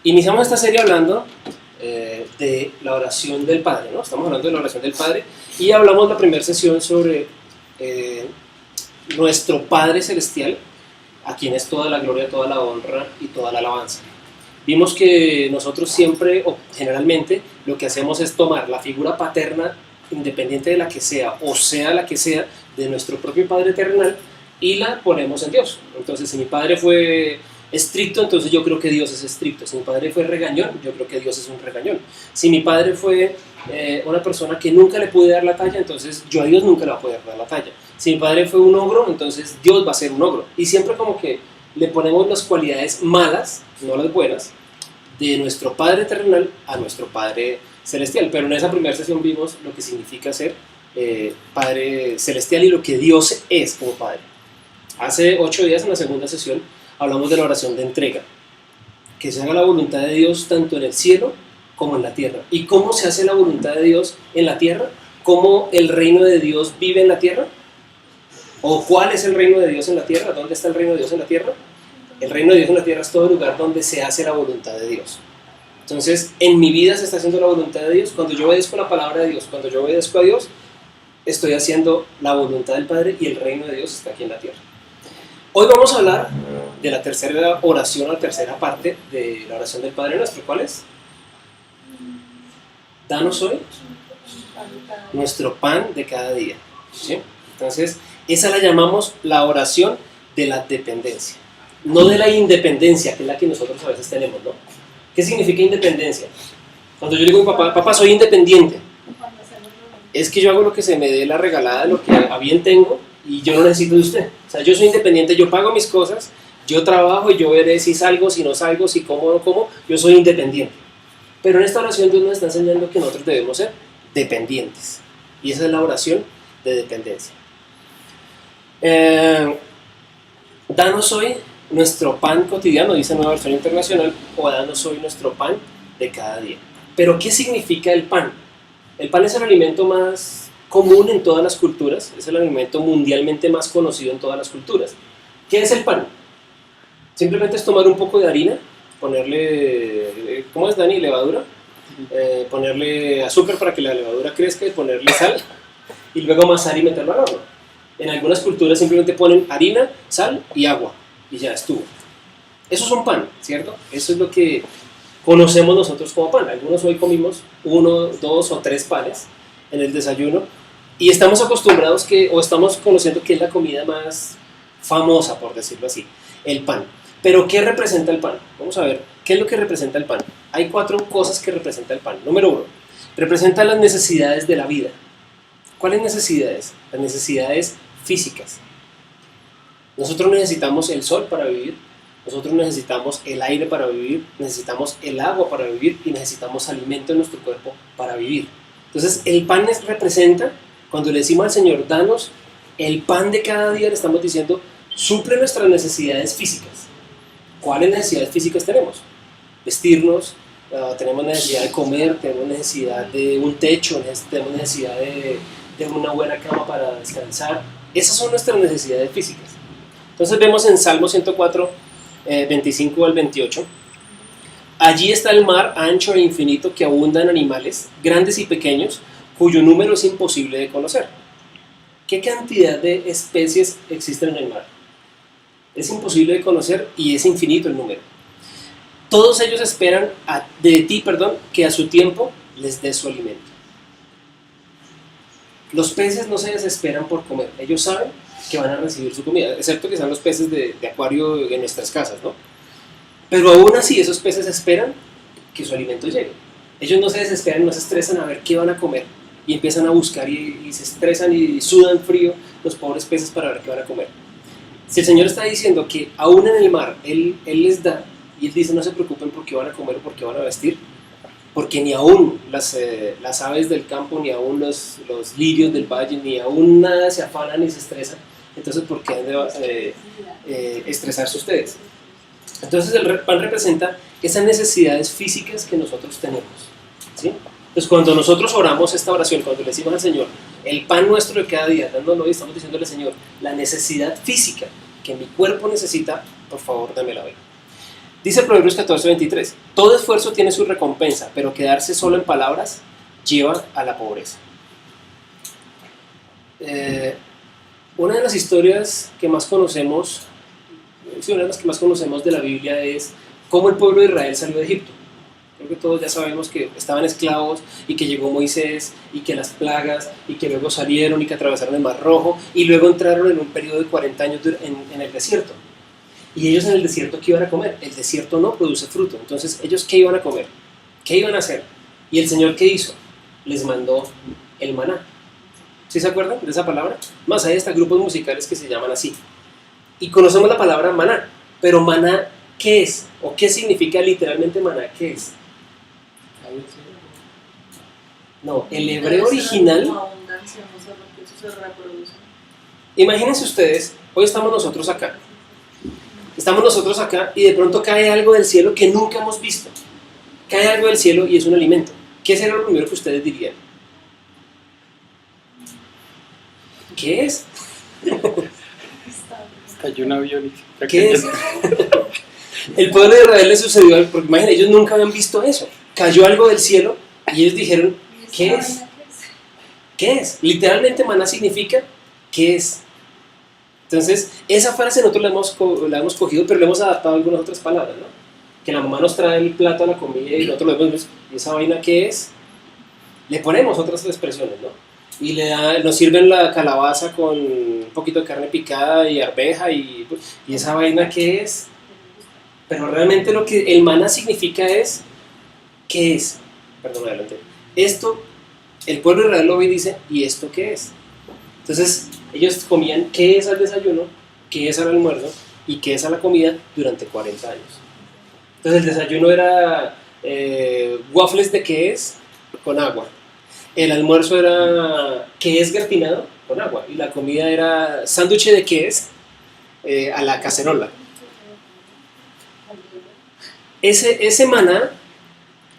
Iniciamos esta serie hablando de la oración del Padre, ¿no? Estamos hablando de la oración del Padre y hablamos la primera sesión sobre nuestro Padre Celestial, a quien es toda la gloria, toda la honra y toda la alabanza. Vimos que nosotros siempre, o generalmente, lo que hacemos es tomar la figura paterna, independiente de la que sea, o sea la que sea, de nuestro propio Padre terrenal, y la ponemos en Dios. Entonces, si mi padre fue estricto, entonces yo creo que Dios es estricto. Si mi padre fue regañón, yo creo que Dios es un regañón. Si mi padre fue una persona que nunca le pude dar la talla, entonces yo a Dios nunca le voy a poder dar la talla. Si mi padre fue un ogro, entonces Dios va a ser un ogro. Y siempre como que le ponemos las cualidades malas, no las buenas, de nuestro Padre terrenal a nuestro Padre celestial. Pero en esa primera sesión vimos lo que significa ser Padre celestial y lo que Dios es como Padre. Hace 8 días, en la segunda sesión, hablamos de la oración de entrega, que se haga la voluntad de Dios tanto en el cielo como en la tierra. ¿Y cómo se hace la voluntad de Dios en la tierra? ¿Cómo el reino de Dios vive en la tierra? ¿O cuál es el reino de Dios en la tierra? ¿Dónde está el reino de Dios en la tierra? El reino de Dios en la tierra es todo lugar donde se hace la voluntad de Dios. Entonces, en mi vida se está haciendo la voluntad de Dios. Cuando yo obedezco la palabra de Dios, cuando yo obedezco a Dios, estoy haciendo la voluntad del Padre y el reino de Dios está aquí en la tierra. Hoy vamos a hablar de la tercera oración, la tercera parte de la oración del Padre Nuestro. ¿Cuál es? Danos hoy nuestro pan de cada día. ¿Sí? Entonces, esa la llamamos la oración de la dependencia. No de la independencia, que es la que nosotros a veces tenemos, ¿no? ¿Qué significa independencia? Cuando yo digo a mi papá, papá, soy independiente, es que yo hago lo que se me dé la regalada, lo que a bien tengo, y yo no necesito de usted. O sea, yo soy independiente, yo pago mis cosas, yo trabajo y yo veré si salgo, si no salgo, si como o no como, yo soy independiente. Pero en esta oración Dios nos está enseñando que nosotros debemos ser dependientes. Y esa es la oración de dependencia. Danos hoy nuestro pan cotidiano, dice Nueva Versión Internacional, o danos hoy nuestro pan de cada día. Pero, ¿qué significa el pan? El pan es el alimento más común en todas las culturas, es el alimento mundialmente más conocido en todas las culturas. ¿Qué es el pan? Simplemente es tomar un poco de harina, ponerle, ¿cómo es, Dani? Levadura, ponerle azúcar para que la levadura crezca y ponerle sal, y luego amasar y meterlo al horno. En algunas culturas simplemente ponen harina, sal y agua, y ya estuvo. Eso es un pan, ¿cierto? Eso es lo que conocemos nosotros como pan. Algunos hoy comimos 1, 2 o 3 panes en el desayuno, y estamos acostumbrados o estamos conociendo que es la comida más famosa, por decirlo así, el pan. Pero, ¿qué representa el pan? Vamos a ver, ¿qué es lo que representa el pan? Hay 4 cosas que representa el pan. Número 1, representa las necesidades de la vida. ¿Cuáles necesidades? Las necesidades físicas. Nosotros necesitamos el sol para vivir, nosotros necesitamos el aire para vivir, necesitamos el agua para vivir y necesitamos alimento en nuestro cuerpo para vivir. Entonces, el pan representa, cuando le decimos al Señor, danos el pan de cada día, le estamos diciendo, suple nuestras necesidades físicas. ¿Cuáles necesidades físicas tenemos? Vestirnos, tenemos necesidad de comer, tenemos necesidad de un techo, tenemos necesidad de una buena cama para descansar. Esas son nuestras necesidades físicas. Entonces vemos en Salmo 104, 25 al 28, allí está el mar ancho e infinito que abunda en animales, grandes y pequeños, cuyo número es imposible de conocer. ¿Qué cantidad de especies existen en el mar? Es imposible de conocer y es infinito el número. Todos ellos esperan de ti, que a su tiempo les dé su alimento. Los peces no se desesperan por comer, ellos saben que van a recibir su comida, excepto que sean los peces de acuario en nuestras casas, ¿no? Pero aún así esos peces esperan que su alimento llegue. Ellos no se desesperan, no se estresan a ver qué van a comer y empiezan a buscar y se estresan y sudan frío los pobres peces para ver qué van a comer. Si el Señor está diciendo que aún en el mar Él les da, y Él dice no se preocupen por qué van a comer o por qué van a vestir, porque ni aún las aves del campo, ni aún los lirios del valle, ni aún nada se afanan ni se estresan, entonces ¿por qué han de estresarse ustedes? Entonces el pan representa esas necesidades físicas que nosotros tenemos, ¿sí? Entonces cuando nosotros oramos esta oración, cuando le decimos al Señor, el pan nuestro de cada día, dándolo y estamos diciéndole al Señor, la necesidad física que mi cuerpo necesita, por favor dámela hoy. Dice Proverbios 14:23, todo esfuerzo tiene su recompensa, pero quedarse solo en palabras lleva a la pobreza. Una de las historias que más conocemos, una de las que más conocemos de la Biblia es cómo el pueblo de Israel salió de Egipto. Creo que todos ya sabemos que estaban esclavos y que llegó Moisés y que las plagas y que luego salieron y que atravesaron el Mar Rojo y luego entraron en un periodo de 40 años en el desierto. Y ellos en el desierto, ¿qué iban a comer? El desierto no produce fruto. Entonces, ¿ellos qué iban a comer? ¿Qué iban a hacer? Y el Señor, ¿qué hizo? Les mandó el maná. ¿Sí se acuerdan de esa palabra? Más hay hasta grupos musicales que se llaman así. Y conocemos la palabra maná. Pero maná, ¿qué es? ¿O qué significa literalmente maná? ¿Qué es? No, el hebreo original... Imagínense ustedes, hoy estamos nosotros acá. Estamos nosotros acá y de pronto cae algo del cielo que nunca hemos visto. Cae algo del cielo y es un alimento. ¿Qué sería lo primero que ustedes dirían? ¿Qué es? Cayó un avión. ¿Qué es? El pueblo de Israel le sucedió algo, porque imagínense, ellos nunca habían visto eso. Cayó algo del cielo y ellos dijeron, ¿qué es? ¿Qué es? Literalmente maná significa ¿qué es? Entonces, esa frase nosotros la hemos cogido, pero le hemos adaptado a algunas otras palabras, ¿no? Que la mamá nos trae el plato a la comida y nosotros lo vemos, ¿y esa vaina qué es? Le ponemos otras expresiones, ¿no? Y nos sirven la calabaza con un poquito de carne picada y arveja y esa vaina qué es. Pero realmente lo que el maná significa es ¿qué es? Perdón, adelante. Esto, el pueblo de Israel lo ve y dice ¿y esto qué es? Entonces ellos comían qué es al desayuno, qué es al almuerzo y qué es a la comida durante 40 años. Entonces el desayuno era waffles de qué es con agua. El almuerzo era ¿qué es gratinado? Con agua. Y la comida era sándwich de qué es a la cacerola. Ese maná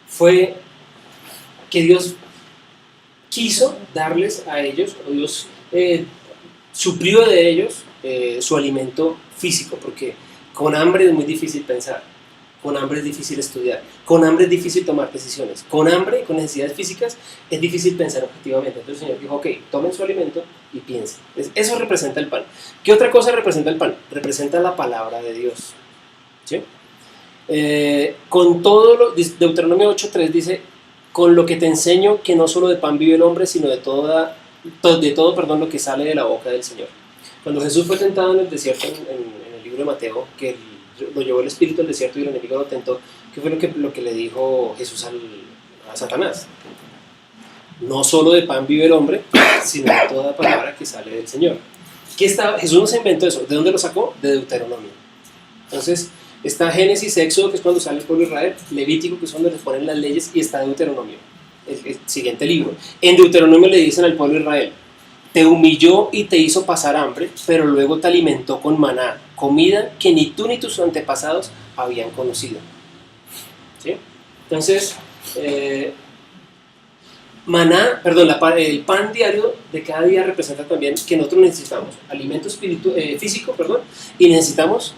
fue que Dios quiso darles a ellos, o Dios suplió de ellos su alimento físico, porque con hambre es muy difícil pensar, con hambre es difícil estudiar, con hambre es difícil tomar decisiones, con hambre, con necesidades físicas, es difícil pensar objetivamente. Entonces el Señor dijo, ok, tomen su alimento y piensen. Eso representa el pan. ¿Qué otra cosa representa el pan? Representa la palabra de Dios. ¿Sí? Con todo Deuteronomio 8:3 dice, con lo que te enseño que no solo de pan vive el hombre, sino de todo lo que sale de la boca del Señor. Cuando Jesús fue tentado en el desierto, en el libro de Mateo, que lo llevó el espíritu al desierto y el enemigo lo tentó, ¿qué fue lo que le dijo Jesús a Satanás? No solo de pan vive el hombre, sino de toda palabra que sale del Señor. Jesús no se inventó eso. ¿De dónde lo sacó? De Deuteronomio. Entonces está Génesis, Éxodo, que es cuando sale el pueblo de Israel, Levítico, que es donde les ponen las leyes, y está Deuteronomio, el siguiente libro. En Deuteronomio le dicen al pueblo de Israel, te humilló y te hizo pasar hambre, pero luego te alimentó con maná, comida que ni tú ni tus antepasados habían conocido. ¿Sí? Entonces, el pan diario de cada día representa también que nosotros necesitamos alimento físico, y necesitamos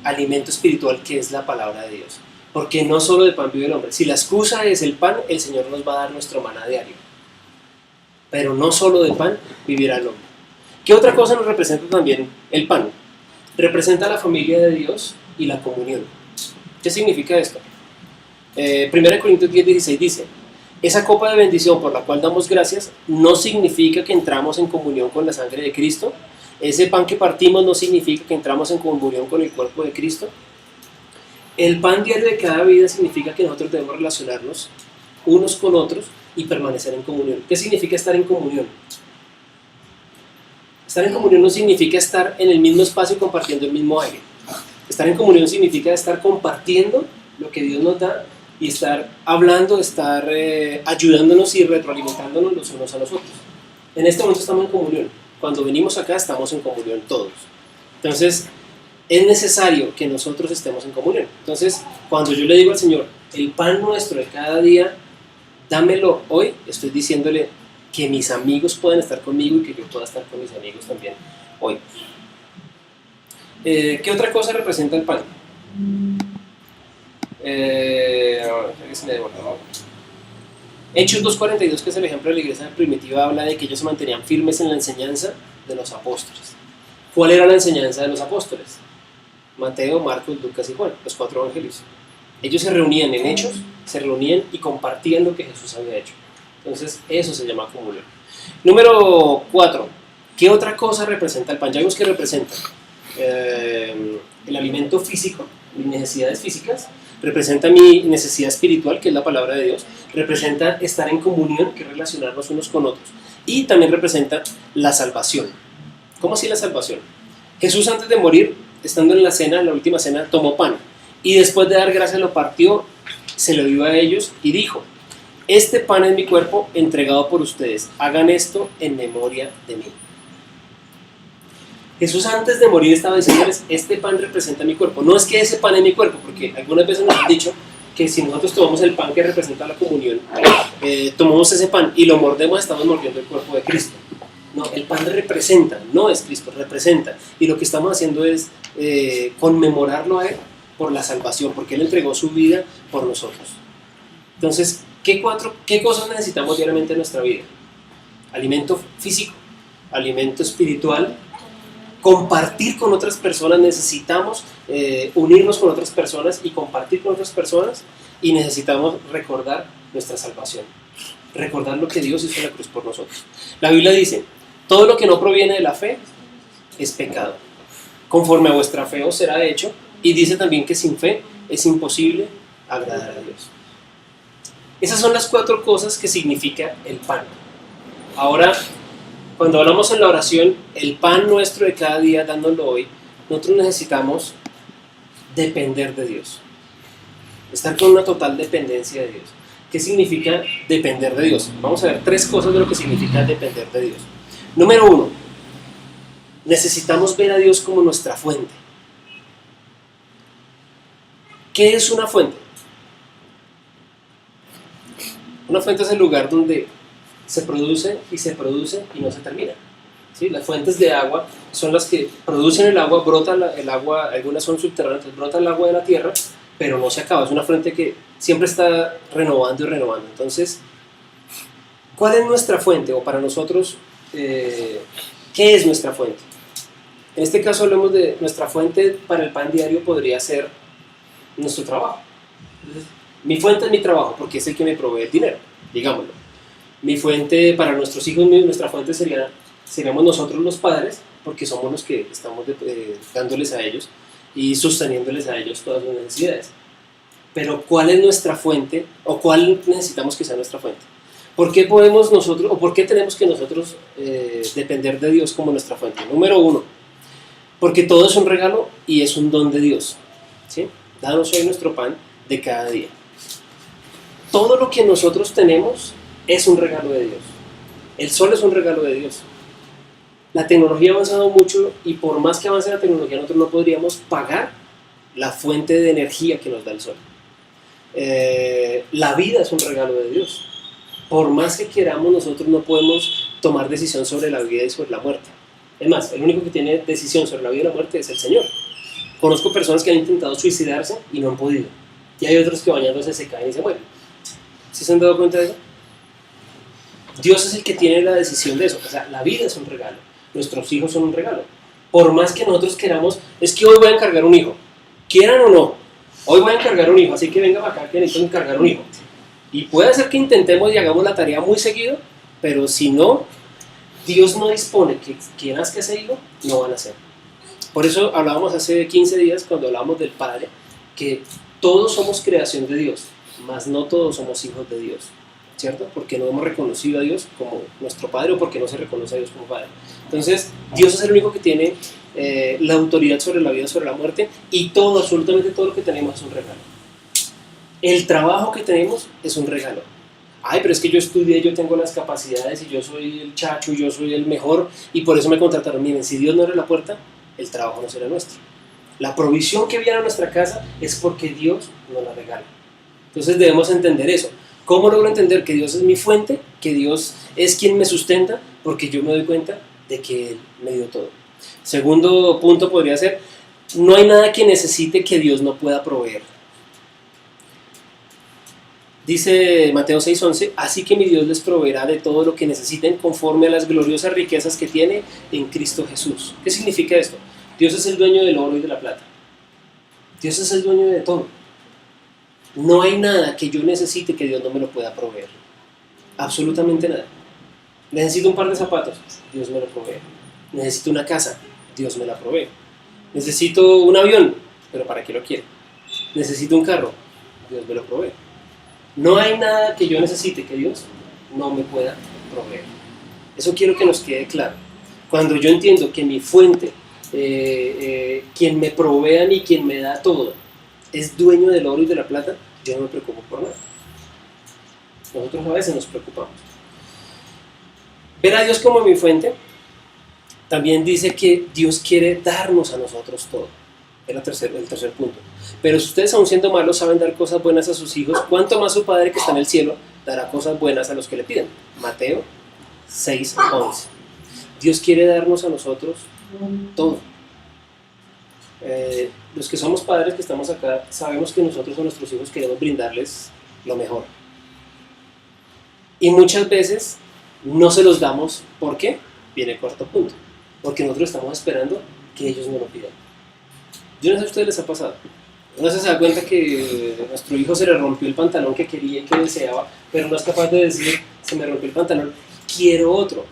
alimento espiritual, que es la palabra de Dios, porque no solo de pan vive el hombre. Si la excusa es el pan, el Señor nos va a dar nuestro maná diario, pero no solo de pan vivirá el hombre. ¿Qué otra cosa nos representa también el pan? Representa la familia de Dios y la comunión. ¿Qué significa esto? 1 Corintios 10:16 dice, esa copa de bendición por la cual damos gracias no significa que entramos en comunión con la sangre de Cristo. Ese pan que partimos no significa que entramos en comunión con el cuerpo de Cristo. El pan diario de cada vida significa que nosotros debemos relacionarnos unos con otros y permanecer en comunión. ¿Qué significa estar en comunión? Estar en comunión no significa estar en el mismo espacio compartiendo el mismo aire. Estar en comunión significa estar compartiendo lo que Dios nos da y estar hablando, estar ayudándonos y retroalimentándonos los unos a los otros. En este momento estamos en comunión. Cuando venimos acá estamos en comunión todos. Entonces, es necesario que nosotros estemos en comunión. Entonces, cuando yo le digo al Señor, el pan nuestro de cada día, dámelo hoy, estoy diciéndole que mis amigos puedan estar conmigo y que yo pueda estar con mis amigos también hoy. ¿Qué otra cosa representa el pan? Hechos 2:42, que es el ejemplo de la iglesia primitiva, habla de que ellos se mantenían firmes en la enseñanza de los apóstoles. ¿Cuál era la enseñanza de los apóstoles? Mateo, Marcos, Lucas y Juan, los 4 evangelios. Ellos se reunían en hechos, se reunían y compartían lo que Jesús había hecho. Entonces, eso se llama comunión. Número 4. ¿Qué otra cosa representa el pan? Ya vimos que representa el alimento físico, mis necesidades físicas, representa mi necesidad espiritual, que es la palabra de Dios, representa estar en comunión, que es relacionarnos unos con otros, y también representa la salvación. ¿Cómo así la salvación? Jesús, antes de morir, estando en la cena, en la última cena, tomó pan, y después de dar gracias lo partió, se lo dio a ellos y dijo: este pan es mi cuerpo entregado por ustedes, hagan esto en memoria de mí. Jesús, antes de morir, estaba diciéndoles: este pan representa mi cuerpo. No es que ese pan es mi cuerpo, porque algunas veces nos han dicho que si nosotros tomamos el pan que representa la comunión, tomamos ese pan y lo mordemos, estamos mordiendo el cuerpo de Cristo. No, el pan representa, no es Cristo, representa. Y lo que estamos haciendo es conmemorarlo a Él por la salvación, porque Él entregó su vida por nosotros. Entonces, ¿qué cosas necesitamos diariamente en nuestra vida? Alimento físico, alimento espiritual, compartir con otras personas. Necesitamos unirnos con otras personas y compartir con otras personas, y necesitamos recordar nuestra salvación, recordar lo que Dios hizo en la cruz por nosotros. La Biblia dice: todo lo que no proviene de la fe es pecado. Conforme a vuestra fe os será hecho, y dice también que sin fe es imposible agradar a Dios. Esas son las 4 cosas que significa el pan. Ahora, cuando hablamos en la oración, el pan nuestro de cada día, dándolo hoy, nosotros necesitamos depender de Dios. Estar con una total dependencia de Dios. ¿Qué significa depender de Dios? Vamos a ver 3 cosas de lo que significa depender de Dios. Número 1, necesitamos ver a Dios como nuestra fuente. ¿Qué es una fuente? Una fuente es el lugar donde se produce y no se termina. ¿Sí? Las fuentes de agua son las que producen el agua, brota el agua, algunas son subterráneas, brota el agua de la tierra, pero no se acaba. Es una fuente que siempre está renovando y renovando. Entonces, ¿cuál es nuestra fuente? O para nosotros, ¿qué es nuestra fuente? En este caso hablemos de nuestra fuente para el pan diario. Podría ser nuestro trabajo. Entonces, mi fuente es mi trabajo, porque es el que me provee el dinero, digámoslo. Mi fuente para nuestros hijos, nuestra fuente seríamos nosotros los padres, porque somos los que estamos dándoles a ellos y sosteniéndoles a ellos todas sus necesidades. Pero ¿cuál es nuestra fuente, o cuál necesitamos que sea nuestra fuente? ¿Por qué podemos nosotros, o por qué tenemos que nosotros depender de Dios como nuestra fuente? Número 1, porque todo es un regalo y es un don de Dios, ¿sí? Danos hoy nuestro pan de cada día. Todo lo que nosotros tenemos es un regalo de Dios. El sol es un regalo de Dios. La tecnología ha avanzado mucho, y por más que avance la tecnología, nosotros no podríamos pagar la fuente de energía que nos da el sol. La vida es un regalo de Dios. Por más que queramos, nosotros no podemos tomar decisión sobre la vida y sobre la muerte. Es más, el único que tiene decisión sobre la vida y la muerte es el Señor. Conozco personas que han intentado suicidarse y no han podido. Y hay otros que bañándose se caen y se mueren. ¿Sí se han dado cuenta de eso? Dios es el que tiene la decisión de eso. O sea, la vida es un regalo. Nuestros hijos son un regalo. Por más que nosotros queramos, es que hoy voy a encargar un hijo. Quieran o no, hoy voy a encargar un hijo, así que venga para acá que necesito encargar un hijo. Y puede ser que intentemos y hagamos la tarea muy seguido, pero si no, Dios no dispone que nazca ese hijo, no van a ser. Por eso hablábamos hace 15 días, cuando hablábamos del Padre, que todos somos creación de Dios, mas no todos somos hijos de Dios, ¿cierto? Porque no hemos reconocido a Dios como nuestro Padre, o porque no se reconoce a Dios como Padre. Entonces, Dios es el único que tiene la autoridad sobre la vida, sobre la muerte, y todo, absolutamente todo lo que tenemos es un regalo. El trabajo que tenemos es un regalo. Ay, pero es que yo estudié, yo tengo las capacidades, y yo soy el chacho, y yo soy el mejor, y por eso me contrataron. Miren, si Dios no abre la puerta, el trabajo no será nuestro. La provisión que viene a nuestra casa es porque Dios nos la regala. Entonces debemos entender eso. ¿Cómo logro entender que Dios es mi fuente? Que Dios es quien me sustenta, porque yo me doy cuenta de que Él me dio todo. Segundo punto podría ser: no hay nada que necesite que Dios no pueda proveer. Dice Mateo 6:11, así que mi Dios les proveerá de todo lo que necesiten conforme a las gloriosas riquezas que tiene en Cristo Jesús. ¿Qué significa esto? Dios es el dueño del oro y de la plata. Dios es el dueño de todo. No hay nada que yo necesite que Dios no me lo pueda proveer. Absolutamente nada. Necesito un par de zapatos, Dios me lo provee. Necesito una casa, Dios me la provee. Necesito un avión, pero ¿para qué lo quiero? Necesito un carro, Dios me lo provee. No hay nada que yo necesite que Dios no me pueda proveer. Eso quiero que nos quede claro. Cuando yo entiendo que mi fuente, quien me provea y quien me da todo, es dueño del oro y de la plata, yo no me preocupo por nada. Nosotros a veces nos preocupamos. Ver a Dios como mi fuente también dice que Dios quiere darnos a nosotros todo. Es el tercer punto. Pero si ustedes, aun siendo malos, saben dar cosas buenas a sus hijos, ¿cuánto más su Padre que está en el cielo dará cosas buenas a los que le piden? Mateo 6:11. Dios quiere darnos a nosotros todo. Los que somos padres que estamos acá, sabemos que nosotros a nuestros hijos queremos brindarles lo mejor. Y muchas veces no se los damos. ¿Por qué? Viene el cuarto punto. Porque nosotros estamos esperando que ellos nos lo pidan. Yo no sé si a ustedes les ha pasado. Uno se da cuenta que a nuestro hijo se le rompió el pantalón que quería y que deseaba, pero no es capaz de decir, se me rompió el pantalón, quiero otro.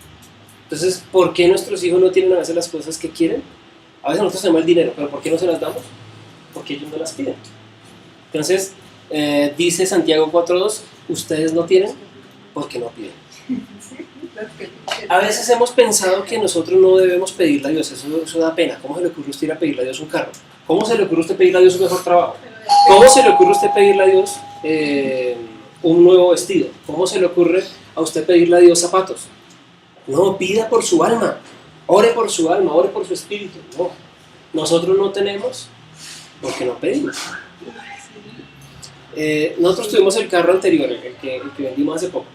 Entonces, ¿por qué nuestros hijos no tienen a veces las cosas que quieren? A veces nosotros tenemos el dinero, pero ¿por qué no se las damos? Porque ellos no las piden. Entonces, dice Santiago 4:2, ustedes no tienen porque no piden. A veces hemos pensado que nosotros no debemos pedirle a Dios, eso da pena. ¿Cómo se le ocurre a usted ir a pedirle a Dios un carro? ¿Cómo se le ocurre a usted pedirle a Dios un mejor trabajo? ¿Cómo se le ocurre a usted pedirle a Dios un nuevo vestido? ¿Cómo se le ocurre a usted pedirle a Dios zapatos? No, pida por su alma, ore por su alma, ore por su espíritu. No, nosotros no tenemos porque no pedimos. Nosotros tuvimos el carro anterior, el que vendimos hace poco.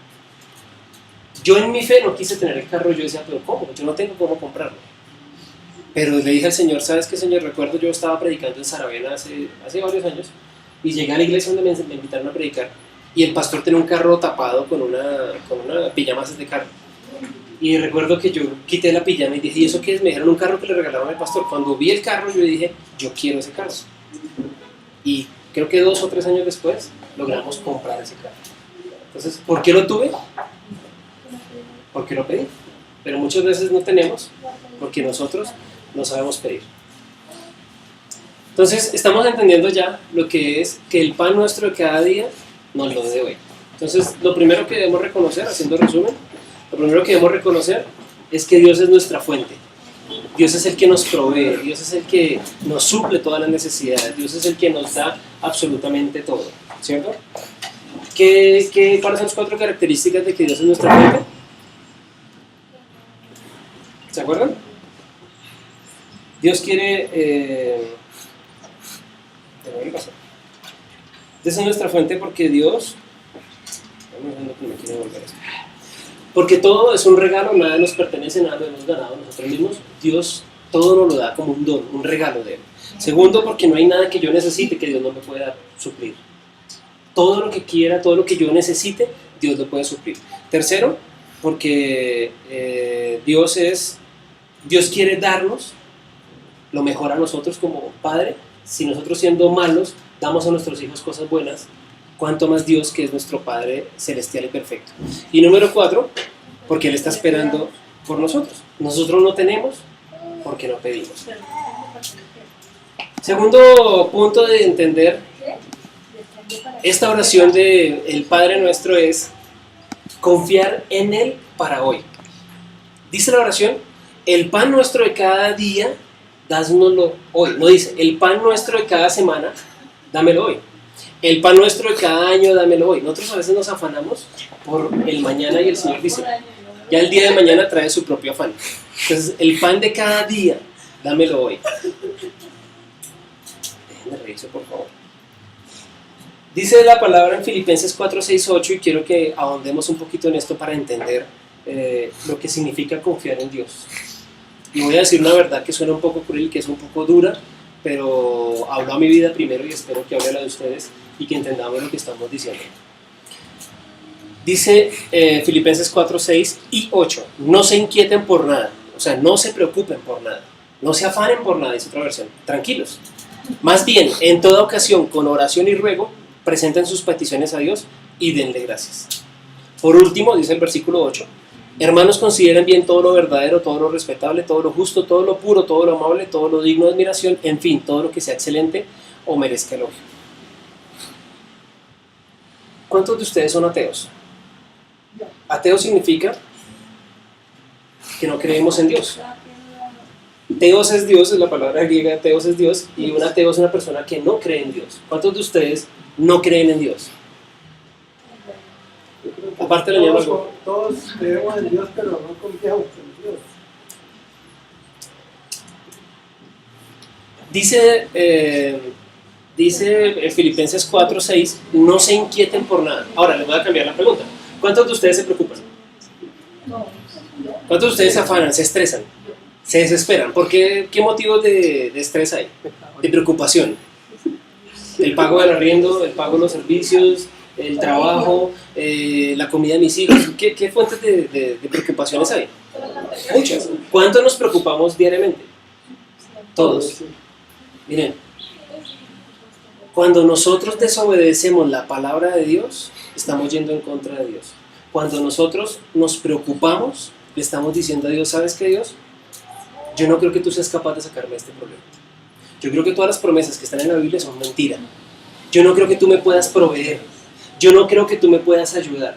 Yo en mi fe no quise tener el carro, yo decía, pero ¿cómo? Yo no tengo cómo comprarlo. Pero le dije al Señor, ¿sabes qué, Señor? Recuerdo, yo estaba predicando en Saravena hace varios años y llegué a la iglesia donde me invitaron a predicar y el pastor tenía un carro tapado con una pijama de carro. Y recuerdo que yo quité la pijama y dije, ¿y eso qué es? Me dijeron un carro que le regalaron al pastor. Cuando vi el carro yo dije, yo quiero ese carro. Y creo que 2 o 3 años después logramos comprar ese carro. Entonces, ¿por qué lo tuve? Porque lo pedí. Pero muchas veces no tenemos porque nosotros no sabemos pedir. Entonces, estamos entendiendo ya lo que es que el pan nuestro de cada día nos lo dé hoy. Entonces, lo primero que debemos reconocer, haciendo resumen, lo primero que debemos reconocer es que Dios es nuestra fuente. Dios es el que nos provee, Dios es el que nos suple todas las necesidades, Dios es el que nos da absolutamente todo, ¿cierto? ¿Cuáles son las 4 características de que Dios es nuestra fuente? ¿Se acuerdan? Dios quiere... Dios es nuestra fuente porque Dios... Porque todo es un regalo, nada nos pertenece, nada lo hemos ganado nosotros mismos. Dios todo nos lo da como un don, un regalo de Él. Segundo, porque no hay nada que yo necesite que Dios no me pueda suplir. Todo lo que quiera, todo lo que yo necesite, Dios lo puede suplir. Tercero, porque Dios quiere darnos lo mejor a nosotros como Padre. Si nosotros siendo malos damos a nuestros hijos cosas buenas, cuánto más Dios, que es nuestro Padre celestial y perfecto. Y número 4, porque Él está esperando por nosotros. Nosotros no tenemos porque no pedimos. Segundo punto de entender esta oración del Padre Nuestro es confiar en Él para hoy. Dice la oración, el pan nuestro de cada día, dánoslo hoy. No dice, el pan nuestro de cada semana, dámelo hoy. El pan nuestro de cada año, dámelo hoy. Nosotros a veces nos afanamos por el mañana y el Señor dice, ya el día de mañana trae su propio afán. Entonces, el pan de cada día, dámelo hoy. Déjenme reírse, por favor. Dice la palabra en Filipenses 4, 6, 8, y quiero que ahondemos un poquito en esto para entender lo que significa confiar en Dios. Y voy a decir una verdad que suena un poco cruel, que es un poco dura, pero habló a mi vida primero y espero que hable a la de ustedes y que entendamos lo que estamos diciendo. Dice Filipenses 4, 6 y 8, no se inquieten por nada, o sea, no se preocupen por nada, no se afanen por nada, dice otra versión, tranquilos. Más bien, en toda ocasión, con oración y ruego, presenten sus peticiones a Dios y denle gracias. Por último, dice el versículo 8, hermanos, consideren bien todo lo verdadero, todo lo respetable, todo lo justo, todo lo puro, todo lo amable, todo lo digno de admiración, en fin, todo lo que sea excelente o merezca elogio. ¿Cuántos de ustedes son ateos? Ateo significa que no creemos en Dios. Teos es Dios, es la palabra griega, teos es Dios, y un ateo es una persona que no cree en Dios. ¿Cuántos de ustedes no creen en Dios? Aparte le llamo algo. Todos creemos en Dios, pero no confiamos en Dios. Dice Filipenses 4, 6, no se inquieten por nada. Ahora les voy a cambiar la pregunta. ¿Cuántos de ustedes se preocupan? ¿Cuántos de ustedes se afanan, se estresan, se desesperan? ¿Por qué? ¿Qué motivos de estrés hay? De preocupación. El pago del arriendo, el pago de los servicios, el trabajo, la comida de mis hijos. ¿Qué fuentes de preocupaciones hay? Muchas. ¿Cuánto nos preocupamos diariamente? Todos. Miren, cuando nosotros desobedecemos la palabra de Dios, estamos yendo en contra de Dios. Cuando nosotros nos preocupamos, le estamos diciendo a Dios, ¿sabes qué, Dios? Yo no creo que tú seas capaz de sacarme de este problema. Yo creo que todas las promesas que están en la Biblia son mentira. Yo no creo que tú me puedas proveer. Yo no creo que tú me puedas ayudar.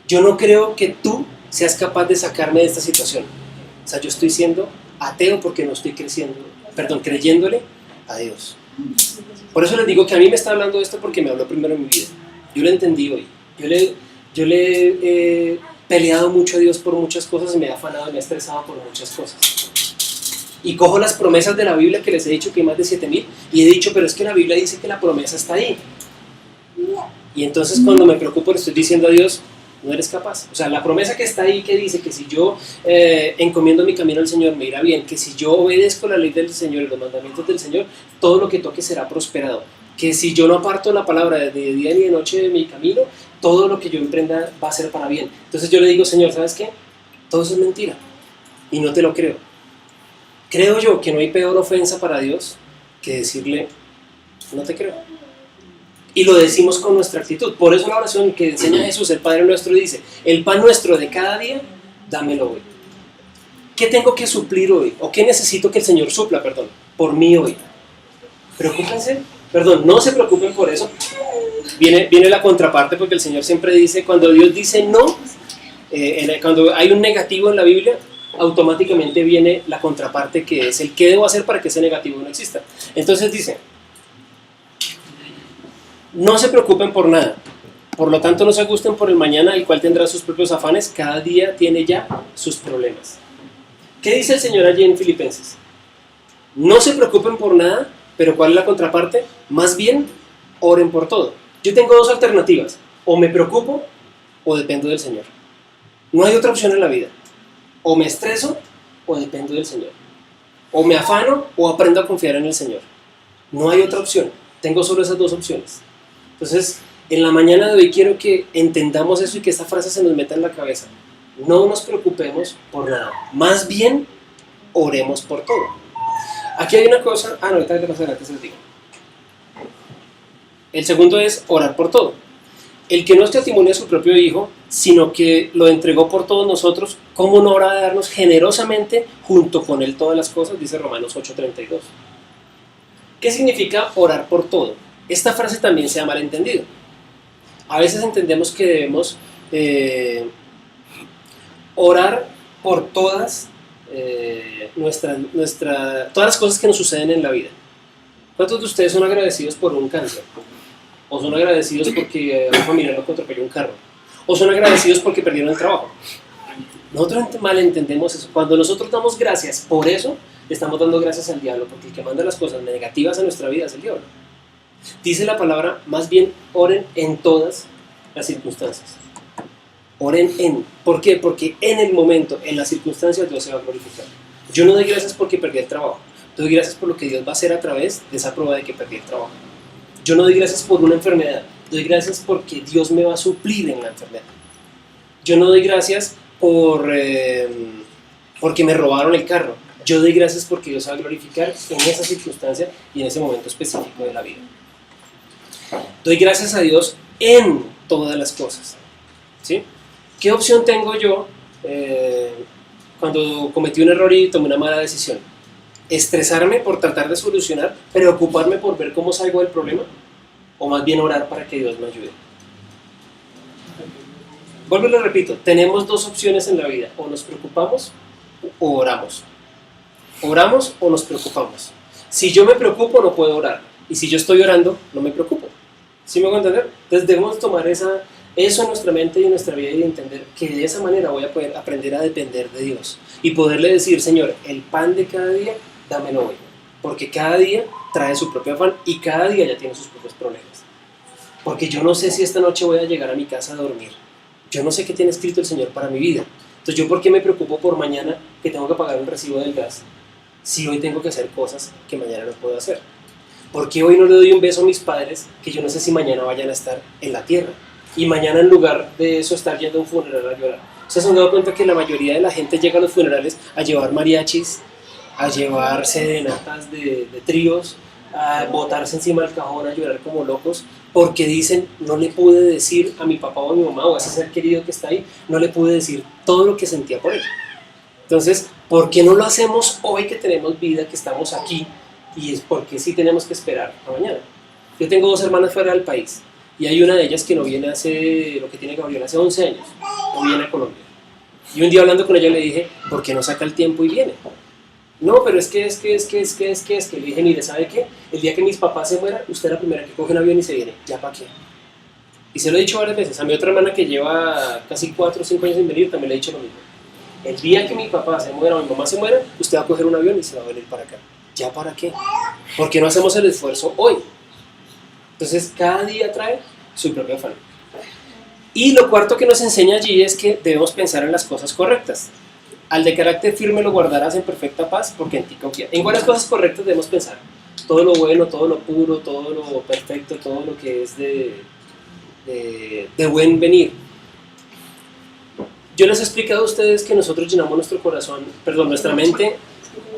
Yo no creo que tú seas capaz de sacarme de esta situación. O sea, yo estoy siendo ateo porque no estoy creyéndole a Dios. Por eso les digo que a mí me está hablando esto porque me habló primero en mi vida. Yo lo entendí hoy. Yo le he peleado mucho a Dios por muchas cosas, me he afanado, me he estresado por muchas cosas. Y cojo las promesas de la Biblia que les he dicho que hay más de 7,000 y he dicho, pero es que la Biblia dice que la promesa está ahí. Y entonces cuando me preocupo le estoy diciendo a Dios, no eres capaz. O sea, la promesa que está ahí que dice que si yo encomiendo mi camino al Señor me irá bien, que si yo obedezco la ley del Señor y los mandamientos del Señor, todo lo que toque será prosperado. Que si yo no aparto la palabra de día ni de noche de mi camino, todo lo que yo emprenda va a ser para bien. Entonces yo le digo, Señor, ¿sabes qué? Todo eso es mentira y no te lo creo. Creo yo que no hay peor ofensa para Dios que decirle, no te creo. Y lo decimos con nuestra actitud. Por eso la oración que enseña Jesús, el Padre nuestro, dice, el pan nuestro de cada día, dámelo hoy. ¿Qué tengo que suplir hoy? ¿O qué necesito que el Señor supla, por mí hoy? Preocúpense, no se preocupen por eso. Viene la contraparte porque el Señor siempre dice, cuando Dios dice no, cuando hay un negativo en la Biblia, automáticamente viene la contraparte que es el qué debo hacer para que ese negativo no exista. Entonces dice, no se preocupen por nada, por lo tanto no se angustien por el mañana, el cual tendrá sus propios afanes, cada día tiene ya sus problemas. ¿Qué dice el Señor allí en Filipenses? No se preocupen por nada, pero ¿cuál es la contraparte? Más bien, oren por todo. Yo tengo dos alternativas, o me preocupo o dependo del Señor. No hay otra opción en la vida. O me estreso o dependo del Señor. O me afano o aprendo a confiar en el Señor. No hay otra opción. Tengo solo esas dos opciones. Entonces, en la mañana de hoy quiero que entendamos eso y que esta frase se nos meta en la cabeza. No nos preocupemos por nada. Más bien, oremos por todo. Aquí hay una cosa... no, ahorita más adelante se los digo. El segundo es orar por todo. El que no escatimó a su propio Hijo, sino que lo entregó por todos nosotros, ¿cómo no habrá de darnos generosamente junto con Él todas las cosas? Dice Romanos 8:32. ¿Qué significa orar por todo? Esta frase también se ha malentendido. A veces entendemos que debemos orar por todas todas las cosas que nos suceden en la vida. ¿Cuántos de ustedes son agradecidos por un cáncer? ¿O son agradecidos porque a un familiar lo atropelló un carro? ¿O son agradecidos porque perdieron el trabajo? Nosotros malentendemos eso. Cuando nosotros damos gracias por eso, le estamos dando gracias al diablo, porque el que manda las cosas negativas a nuestra vida es el diablo. Dice la palabra, más bien oren en todas las circunstancias. Oren en. ¿Por qué? Porque en el momento, en las circunstancias, Dios se va a glorificar. Yo no doy gracias porque perdí el trabajo. Doy gracias por lo que Dios va a hacer a través de esa prueba de que perdí el trabajo. Yo no doy gracias por una enfermedad. Doy gracias porque Dios me va a suplir en la enfermedad. Yo no doy gracias porque me robaron el carro. Yo doy gracias porque Dios va a glorificar en esa circunstancia y en ese momento específico de la vida. Doy gracias a Dios en todas las cosas. ¿Sí? ¿Qué opción tengo yo cuando cometí un error y tomé una mala decisión? ¿Estresarme por tratar de solucionar, preocuparme por ver cómo salgo del problema? ¿O más bien orar para que Dios me ayude? Vuelvo y lo repito, tenemos dos opciones en la vida: o nos preocupamos o oramos. ¿Oramos o nos preocupamos? Si yo me preocupo, no puedo orar. Y si yo estoy orando, no me preocupo. ¿Sí me voy a entender? Entonces debemos tomar eso en nuestra mente y en nuestra vida y entender que de esa manera voy a poder aprender a depender de Dios y poderle decir: Señor, el pan de cada día, dámelo hoy. Porque cada día trae su propio afán y cada día ya tiene sus propios problemas. Porque yo no sé si esta noche voy a llegar a mi casa a dormir. Yo no sé qué tiene escrito el Señor para mi vida. Entonces, ¿yo por qué me preocupo por mañana que tengo que pagar un recibo del gas si hoy tengo que hacer cosas que mañana no puedo hacer? ¿Por qué hoy no le doy un beso a mis padres que yo no sé si mañana vayan a estar en la tierra? Y mañana, en lugar de eso, estar yendo a un funeral a llorar. ¿Ustedes se han dado cuenta que la mayoría de la gente llega a los funerales a llevar mariachis, a llevar serenatas de tríos, a botarse encima del cajón, a llorar como locos? Porque dicen: no le pude decir a mi papá o a mi mamá o a ese ser querido que está ahí, no le pude decir todo lo que sentía por él. Entonces, ¿por qué no lo hacemos hoy que tenemos vida, que estamos aquí? Y es porque sí tenemos que esperar a mañana. Yo tengo dos hermanas fuera del país y hay una de ellas que no viene hace, lo que tiene Gabriel, hace 11 años, no viene a Colombia. Y un día hablando con ella le dije: ¿por qué no saca el tiempo y viene? No, pero es que le dije: mire, ¿sabe qué? El día que mis papás se mueran, usted es la primera que coge un avión y se viene. ¿Ya para qué? Y se lo he dicho varias veces. A mi otra hermana que lleva casi 4 o 5 años sin venir, también le he dicho lo mismo. El día que mi papá se muera o mi mamá se muera, usted va a coger un avión y se va a venir para acá. ¿Ya para qué? ¿Por qué no hacemos el esfuerzo hoy? Entonces, cada día trae su propio afán. Y lo cuarto que nos enseña allí es que debemos pensar en las cosas correctas. Al de carácter firme lo guardarás en perfecta paz, porque en ti confía. ¿En cuáles cosas correctas debemos pensar? Todo lo bueno, todo lo puro, todo lo perfecto, todo lo que es de buen venir. Yo les he explicado a ustedes que nosotros llenamos nuestra mente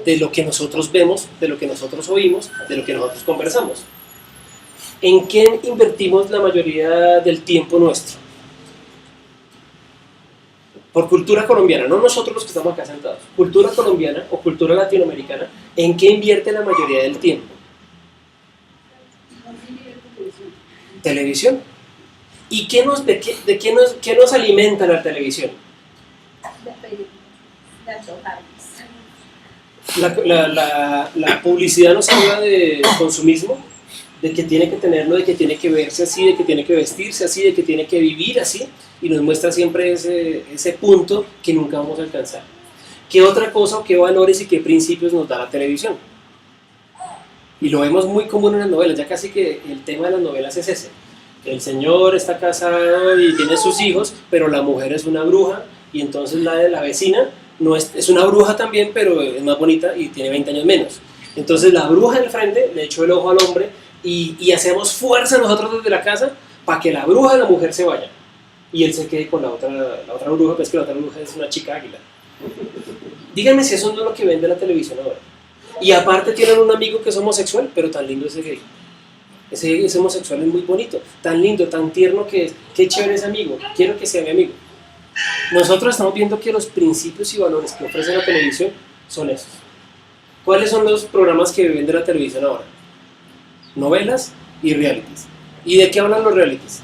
de lo que nosotros vemos, de lo que nosotros oímos, de lo que nosotros conversamos. ¿En qué invertimos la mayoría del tiempo nuestro? Por cultura colombiana, no nosotros los que estamos acá sentados, cultura colombiana o cultura latinoamericana, ¿en qué invierte la mayoría del tiempo? Televisión. ¿Y qué nos alimenta la televisión? La publicidad nos habla de consumismo, de que tiene que tenerlo, de que tiene que verse así, de que tiene que vestirse así, de que tiene que vivir así, y nos muestra siempre ese punto que nunca vamos a alcanzar. ¿Qué otra cosa o qué valores y qué principios nos da la televisión? Y lo vemos muy común en las novelas, ya casi que el tema de las novelas es ese. El señor está casado y tiene sus hijos, pero la mujer es una bruja, y entonces la de la vecina no es una bruja también, pero es más bonita y tiene 20 años menos. Entonces la bruja del frente le echó el ojo al hombre y hacemos fuerza nosotros desde la casa para que la bruja de la mujer se vaya y él se quede con la otra bruja, pues que la otra bruja es una chica águila. Díganme si eso no es lo que ven de la televisión ahora. Y aparte tienen un amigo que es homosexual, pero tan lindo ese gay. Ese homosexual es muy bonito, tan lindo, tan tierno que es. Qué chévere ese amigo, quiero que sea mi amigo. Nosotros estamos viendo que los principios y valores que ofrece la televisión son esos. ¿Cuáles son los programas que ven de la televisión ahora? Novelas y realities. ¿Y de qué hablan los realities?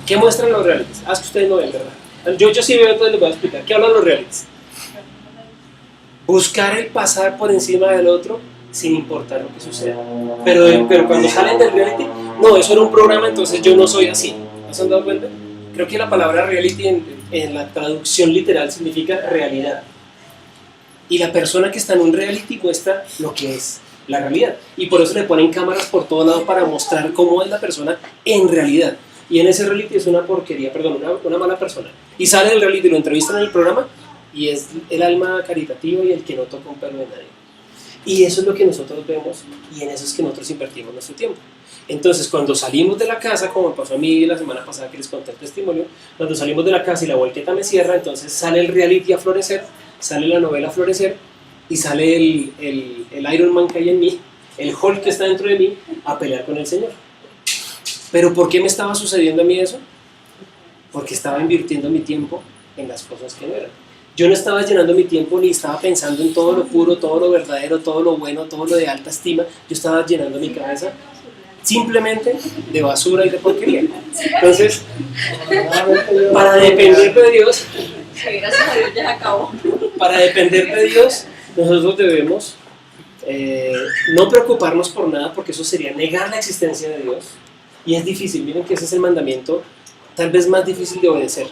¿Qué muestran los realities? Que ustedes no ven, ¿verdad? Yo sí veo, entonces les voy a explicar. ¿Qué hablan los realities? Buscar el pasar por encima del otro sin importar lo que suceda. Pero cuando salen del reality, no, eso era un programa, entonces yo no soy así. ¿No se han dado cuenta? Creo que la palabra reality en la traducción literal significa realidad. Y la persona que está en un reality muestra lo que es la realidad. Y por eso le ponen cámaras por todo lado para mostrar cómo es la persona en realidad. Y en ese reality es una porquería, una mala persona. Y sale del reality, lo entrevistan en el programa y es el alma caritativa y el que no toca un pelo de nadie. Y eso es lo que nosotros vemos y en eso es que nosotros invertimos nuestro tiempo. Entonces, cuando salimos de la casa, como me pasó a mí la semana pasada que les conté el testimonio, cuando salimos de la casa y la volqueta me cierra, entonces sale el reality a florecer, sale la novela a florecer y sale el Iron Man que hay en mí, el Hulk que está dentro de mí, a pelear con el Señor. ¿Pero por qué me estaba sucediendo a mí eso? Porque estaba invirtiendo mi tiempo en las cosas que no eran. Yo no estaba llenando mi tiempo ni estaba pensando en todo lo puro, todo lo verdadero, todo lo bueno, todo lo de alta estima. Yo estaba llenando mi cabeza simplemente de basura y de porquería. Entonces, para depender de Dios, gracias a Dios ya acabó. Para depender de Dios, nosotros debemos no preocuparnos por nada, porque eso sería negar la existencia de Dios. Y es difícil, miren que ese es el mandamiento tal vez más difícil de obedecer.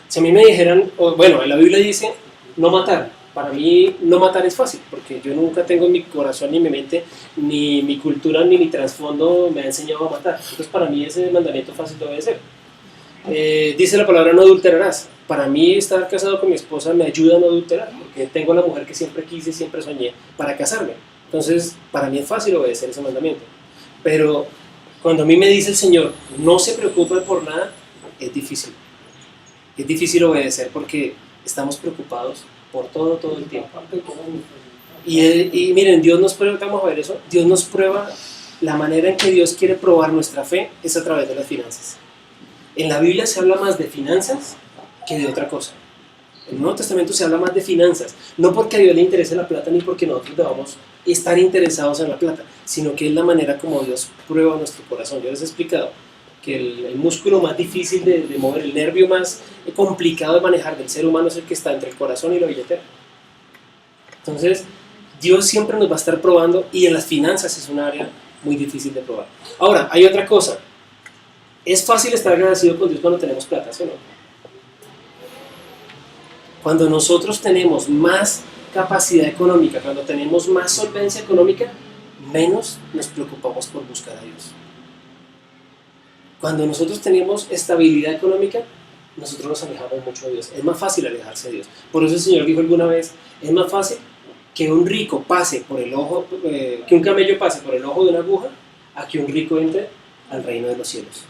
Si a mí me dijeran, bueno, en la Biblia dice no matar, para mí no matar es fácil, porque yo nunca tengo en mi corazón ni en mi mente, ni mi cultura ni mi trasfondo me ha enseñado a matar. Entonces para mí ese es el mandamiento fácil de obedecer. Dice la palabra no adulterarás. Para mí estar casado con mi esposa me ayuda a no adulterar, porque tengo la mujer que siempre quise y siempre soñé para casarme. Entonces para mí es fácil obedecer ese mandamiento. Pero cuando a mí me dice el Señor, no se preocupen por nada, es difícil. Es difícil obedecer porque estamos preocupados por todo el tiempo. Y miren, Dios nos prueba, vamos a ver eso, Dios nos prueba, la manera en que Dios quiere probar nuestra fe es a través de las finanzas. En la Biblia se habla más de finanzas que de otra cosa. En el Nuevo Testamento se habla más de finanzas, no porque a Dios le interese la plata ni porque nosotros debamos estar interesados en la plata, sino que es la manera como Dios prueba nuestro corazón. Yo les he explicado que el músculo más difícil de mover, el nervio más complicado de manejar del ser humano es el que está entre el corazón y la billetera. Entonces, Dios siempre nos va a estar probando y en las finanzas es un área muy difícil de probar. Ahora, hay otra cosa. Es fácil estar agradecido con Dios cuando tenemos plata, ¿sí o no? Cuando nosotros tenemos más capacidad económica, cuando tenemos más solvencia económica, menos nos preocupamos por buscar a Dios. Cuando nosotros tenemos estabilidad económica, nosotros nos alejamos mucho de Dios. Es más fácil alejarse de Dios. Por eso el Señor dijo alguna vez, es más fácil que un rico pase por el ojo, que un camello pase por el ojo de una aguja, a que un rico entre al reino de los cielos.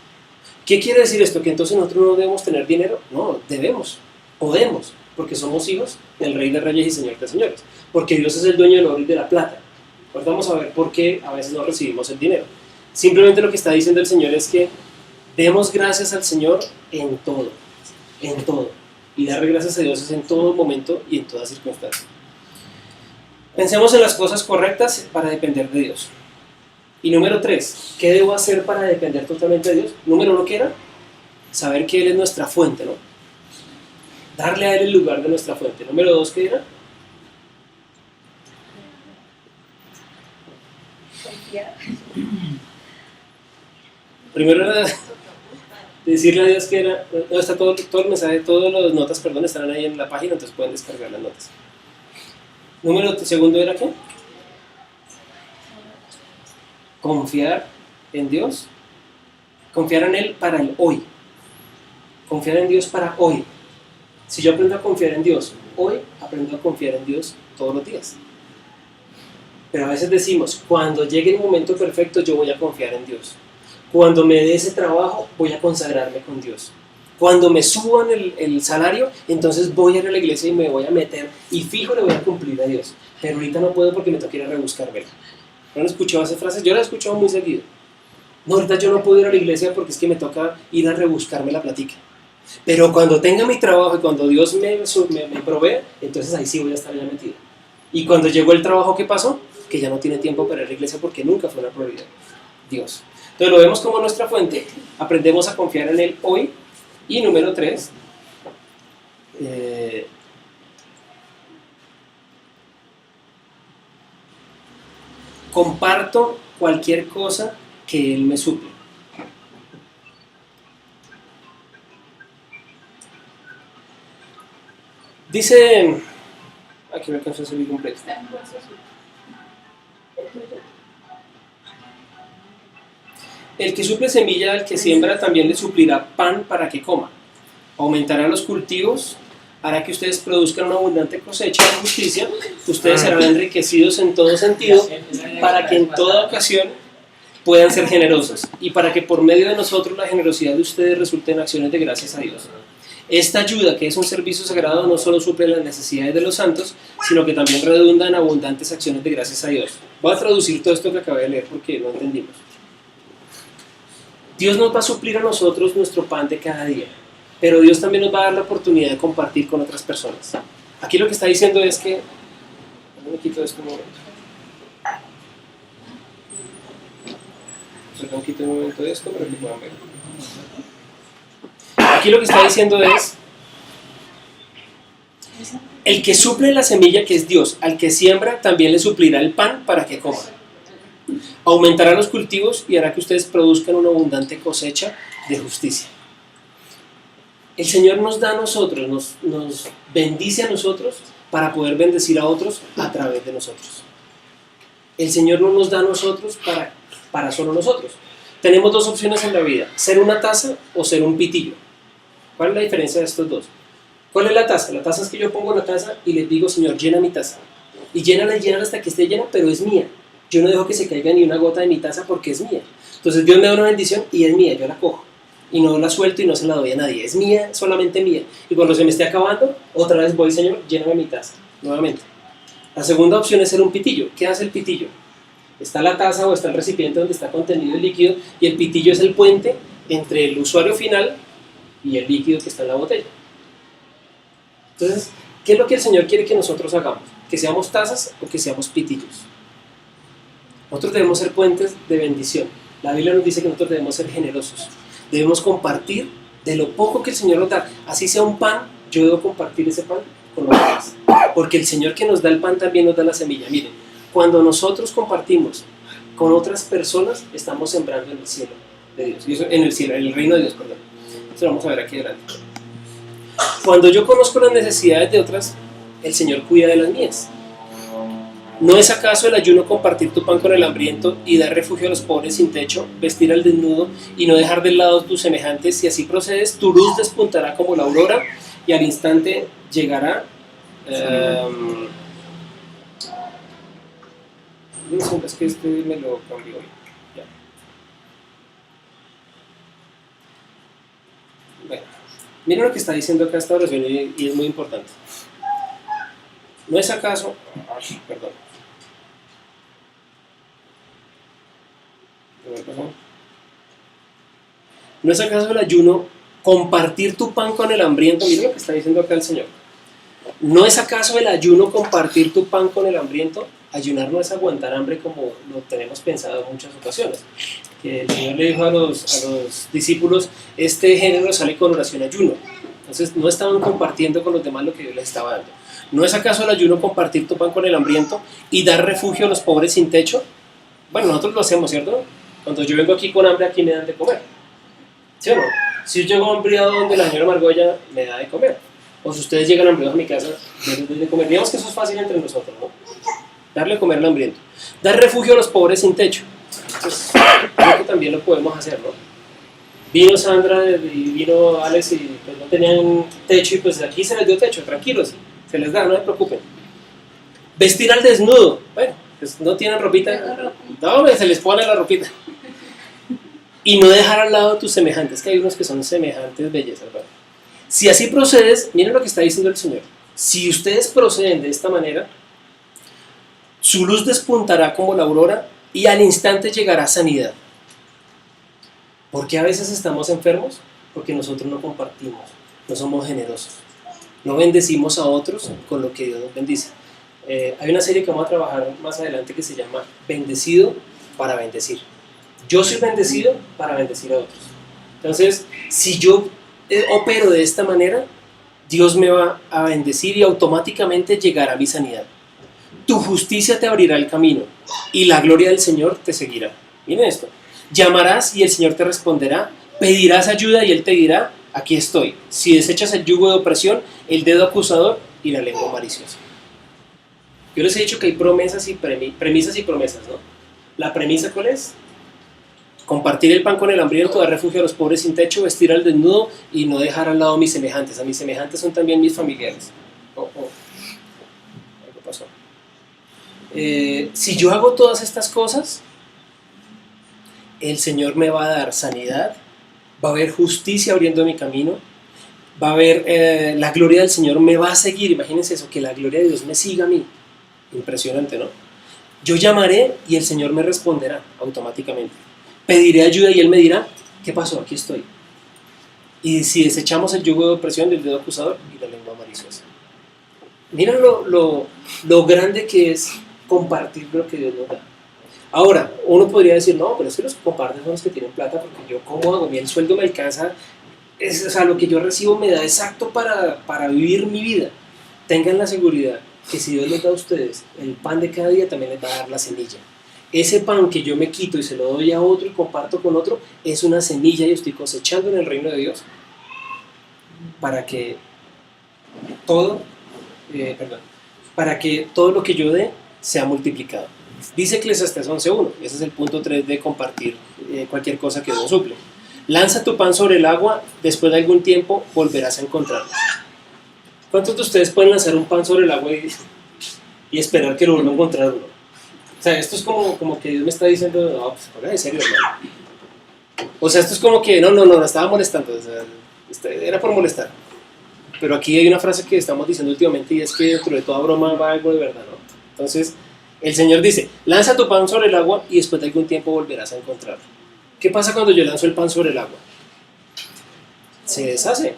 ¿Qué quiere decir esto? ¿Que entonces nosotros no debemos tener dinero? No, debemos, podemos, porque somos hijos del Rey de Reyes y Señor de Señores. Porque Dios es el dueño del oro y de la plata. Ahora vamos a ver por qué a veces no recibimos el dinero. Simplemente lo que está diciendo el Señor es que demos gracias al Señor en todo, y darle gracias a Dios es en todo momento y en toda circunstancia. Pensemos en las cosas correctas para depender de Dios. Y número 3, ¿qué debo hacer para depender totalmente de Dios? Número 1, ¿qué era? Saber que Él es nuestra fuente, ¿no? Darle a Él el lugar de nuestra fuente. Número 2, ¿qué era? Confiar. Primero era decirle a Dios que era, no, está todo el mensaje, todas las notas, perdón, estarán ahí en la página, entonces pueden descargar las notas. Número segundo era ¿qué? Confiar en Dios, confiar en Él para el hoy, confiar en Dios para hoy. Si yo aprendo a confiar en Dios hoy, aprendo a confiar en Dios todos los días. Pero a veces decimos, cuando llegue el momento perfecto yo voy a confiar en Dios. Cuando me dé ese trabajo, voy a consagrarme con Dios. Cuando me suban el salario, entonces voy a ir a la iglesia y me voy a meter y fijo le voy a cumplir a Dios. Pero ahorita no puedo porque me toca ir a rebuscarme. ¿No han escuchado esas frases? Yo las he escuchado muy seguido. No, ahorita yo no puedo ir a la iglesia porque es que me toca ir a rebuscarme la platica. Pero cuando tenga mi trabajo y cuando Dios me provee, entonces ahí sí voy a estar ya metido. Y cuando llegó el trabajo, ¿qué pasó? Que ya no tiene tiempo para ir a la iglesia porque nunca fue una prioridad. Dios. Entonces lo vemos como nuestra fuente, aprendemos a confiar en Él hoy. Y número 3, comparto cualquier cosa que Él me suple. Dice, aquí me alcanzó a servir completo. El que suple semilla al que siembra también le suplirá pan para que coma. Aumentará los cultivos hará que ustedes produzcan una abundante cosecha de justicia, ustedes serán enriquecidos en todo sentido, para que en toda ocasión puedan ser generosos, y para que por medio de nosotros la generosidad de ustedes resulte en acciones de gracias a Dios. Esta ayuda, que es un servicio sagrado, no solo suple las necesidades de los santos, sino que también redunda en abundantes acciones de gracias a Dios. Voy a traducir todo esto que acabé de leer porque no entendimos. Dios nos va a suplir a nosotros nuestro pan de cada día, pero Dios también nos va a dar la oportunidad de compartir con otras personas. Aquí lo que está diciendo es que... Me quito esto un momento. Perdón, quito un momento de esto para que puedan ver. Aquí lo que está diciendo es: el que suple la semilla, que es Dios, al que siembra también le suplirá el pan para que coma. Aumentará los cultivos y hará que ustedes produzcan una abundante cosecha de justicia. El Señor nos da a nosotros, nos bendice a nosotros para poder bendecir a otros a través de nosotros. El Señor no nos da a nosotros para solo nosotros. Tenemos dos opciones en la vida: ser una taza o ser un pitillo. ¿Cuál es la diferencia de estos dos? ¿Cuál es la taza? La taza es que yo pongo la taza y les digo: Señor, llena mi taza. Y llénala hasta que esté llena, pero es mía. Yo no dejo que se caiga ni una gota de mi taza porque es mía. Entonces Dios me da una bendición y es mía, yo la cojo. Y no la suelto y no se la doy a nadie. Es mía, solamente mía. Y cuando se me esté acabando, otra vez voy: Señor, lléname mi taza. Nuevamente. La segunda opción es ser un pitillo. ¿Qué hace el pitillo? Está la taza o está el recipiente donde está contenido el líquido, y el pitillo es el puente entre el usuario final y el líquido que está en la botella. Entonces, ¿qué es lo que el Señor quiere que nosotros hagamos? ¿Que seamos tazas o que seamos pitillos? Nosotros debemos ser puentes de bendición. La Biblia nos dice que nosotros debemos ser generosos. Debemos compartir de lo poco que el Señor nos da. Así sea un pan, yo debo compartir ese pan con los demás. Porque el Señor que nos da el pan también nos da la semilla. Miren, cuando nosotros compartimos con otras personas, estamos sembrando en el cielo de Dios. En el reino de Dios, perdón. Eso lo vamos a ver aquí adelante. Cuando yo conozco las necesidades de otras, el Señor cuida de las mías. ¿No es acaso el ayuno compartir tu pan con el hambriento y dar refugio a los pobres sin techo, vestir al desnudo y no dejar de lado tus semejantes? Si así procedes, tu luz despuntará como la aurora y al instante llegará... es que este me lo cambió. Ya. Bueno, miren lo que está diciendo acá esta oración y es muy importante. ¿No es acaso... perdón. ¿No es acaso el ayuno compartir tu pan con el hambriento? Miren lo que está diciendo acá el Señor. ¿No es acaso el ayuno compartir tu pan con el hambriento? Ayunar no es aguantar hambre como lo tenemos pensado en muchas ocasiones. Que el Señor le dijo a los discípulos: este género sale con oración ayuno. Entonces no estaban compartiendo con los demás lo que Dios les estaba dando. ¿No es acaso el ayuno compartir tu pan con el hambriento y dar refugio a los pobres sin techo? Bueno, nosotros lo hacemos, ¿cierto? Cuando yo vengo aquí con hambre, aquí me dan de comer. ¿Sí o no? Si yo llego hambriado donde la señora Margolla, me da de comer. O si ustedes llegan hambriados a mi casa, me dan de comer. Digamos que eso es fácil entre nosotros, ¿no? Darle a comer al hambriento. Dar refugio a los pobres sin techo. Entonces, creo que también lo podemos hacer, ¿no? Vino Sandra y vino Alex y pues no tenían techo y pues aquí se les dio techo, tranquilos, se les da, no se preocupen. Vestir al desnudo, bueno, pues no tienen ropita, no, se les pone la ropita. Y no dejar al lado a tus semejantes, que hay unos que son semejantes bellezas, ¿verdad? Si así procedes, miren lo que está diciendo el Señor: si ustedes proceden de esta manera, su luz despuntará como la aurora y al instante llegará sanidad. ¿Por qué a veces estamos enfermos? Porque nosotros no compartimos, no somos generosos, no bendecimos a otros con lo que Dios nos bendice. Hay una serie que vamos a trabajar más adelante que se llama Bendecido para Bendecir. Yo soy bendecido para bendecir a otros. Entonces, si yo opero de esta manera, Dios me va a bendecir y automáticamente llegará mi sanidad. Tu justicia te abrirá el camino y la gloria del Señor te seguirá. Miren esto: llamarás y el Señor te responderá, pedirás ayuda y Él te dirá: aquí estoy. Si desechas el yugo de opresión, el dedo acusador y la lengua maliciosa. Yo les he dicho que hay promesas y premisas y promesas, ¿no? ¿La premisa cuál es? Compartir el pan con el hambriento, dar refugio a los pobres sin techo, vestir al desnudo y no dejar al lado a mis semejantes. A mis semejantes son también mis familiares. Algo pasó. Si yo hago todas estas cosas, el Señor me va a dar sanidad, va a haber justicia abriendo mi camino, va a haber la gloria del Señor me va a seguir. Imagínense eso, que la gloria de Dios me siga a mí. Impresionante, ¿no? Yo llamaré y el Señor me responderá automáticamente. Pediré ayuda y Él me dirá, ¿qué pasó? Aquí estoy. Y si desechamos el yugo de opresión del dedo acusador y la lengua maliciosa. Miren lo grande que es compartir lo que Dios nos da. Ahora, uno podría decir, no, pero es que los que comparten son los que tienen plata, porque yo, ¿cómo hago? El sueldo me alcanza, o sea, lo que yo recibo me da exacto para vivir mi vida. Tengan la seguridad que si Dios les da a ustedes el pan de cada día, también les va a dar la semilla. Ese pan que yo me quito y se lo doy a otro y comparto con otro, es una semilla y estoy cosechando en el reino de Dios para que todo lo que yo dé sea multiplicado. Dice Eclesiastés 11:1, ese es el punto 3 de compartir cualquier cosa que Dios suple. Lanza tu pan sobre el agua, después de algún tiempo volverás a encontrarlo. ¿Cuántos de ustedes pueden lanzar un pan sobre el agua y esperar que lo vuelva a encontrar uno? O sea, esto es como que Dios me está diciendo, no, pues ponga en serio, hermano. O sea, esto es como que, no, estaba molestando, o sea, era por molestar. Pero aquí hay una frase que estamos diciendo últimamente y es que dentro de toda broma va algo de verdad, ¿no? Entonces, el Señor dice, lanza tu pan sobre el agua y después de algún tiempo volverás a encontrarlo. ¿Qué pasa cuando yo lanzo el pan sobre el agua? Se deshace.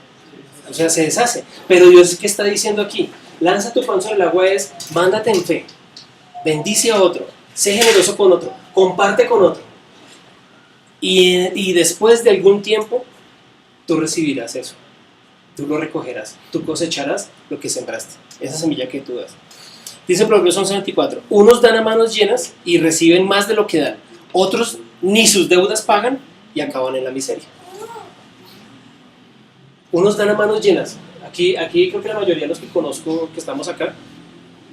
O sea, se deshace. Pero Dios, ¿qué está diciendo aquí? Lanza tu pan sobre el agua es, mándate en fe. Bendice a otro, sé generoso con otro, comparte con otro. Y después de algún tiempo, tú recibirás eso. Tú lo recogerás, tú cosecharás lo que sembraste, esa semilla que tú das. Dice Proverbios 11:24, unos dan a manos llenas y reciben más de lo que dan. Otros ni sus deudas pagan y acaban en la miseria. Unos dan a manos llenas. Aquí creo que la mayoría de los que conozco que estamos acá,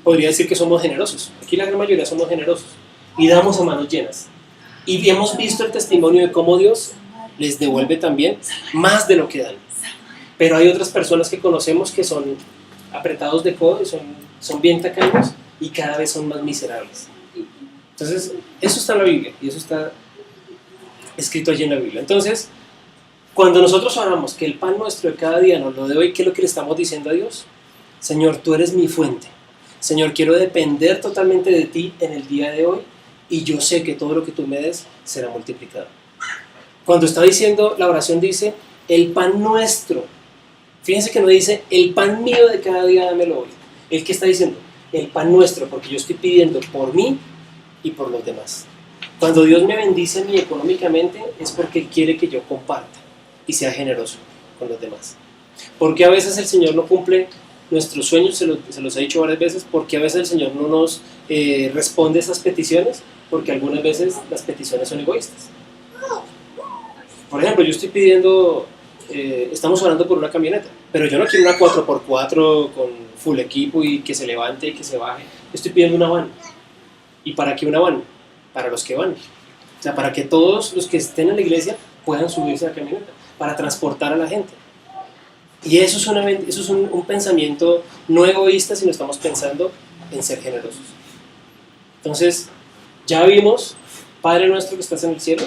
podría decir que somos generosos. Aquí la gran mayoría somos generosos y damos a manos llenas. Y hemos visto el testimonio de cómo Dios les devuelve también más de lo que dan. Pero hay otras personas que conocemos que son apretados de codo, son bien tacaños y cada vez son más miserables. Entonces, eso está en la Biblia y eso está escrito allí en la Biblia. Entonces, cuando nosotros oramos que el pan nuestro de cada día nos lo dé hoy, ¿qué es lo que le estamos diciendo a Dios? Señor, tú eres mi fuente. Señor, quiero depender totalmente de ti en el día de hoy y yo sé que todo lo que tú me des será multiplicado. Cuando está diciendo, la oración dice, el pan nuestro. Fíjense que no dice, el pan mío de cada día dámelo hoy. El que está diciendo, el pan nuestro, porque yo estoy pidiendo por mí y por los demás. Cuando Dios me bendice a mí económicamente es porque Él quiere que yo comparta y sea generoso con los demás. Porque a veces el Señor no cumple nuestros sueños, se los he dicho varias veces, porque a veces el Señor no nos responde esas peticiones, porque algunas veces las peticiones son egoístas. Por ejemplo, yo estoy pidiendo, estamos orando por una camioneta, pero yo no quiero una 4x4 con full equipo y que se levante y que se baje. Estoy pidiendo una van. ¿Y para qué una van? Para los que van. O sea, para que todos los que estén en la iglesia puedan subirse a la camioneta, para transportar a la gente. Y eso es un pensamiento no egoísta, sino estamos pensando en ser generosos. Entonces, ya vimos, Padre nuestro que estás en el cielo,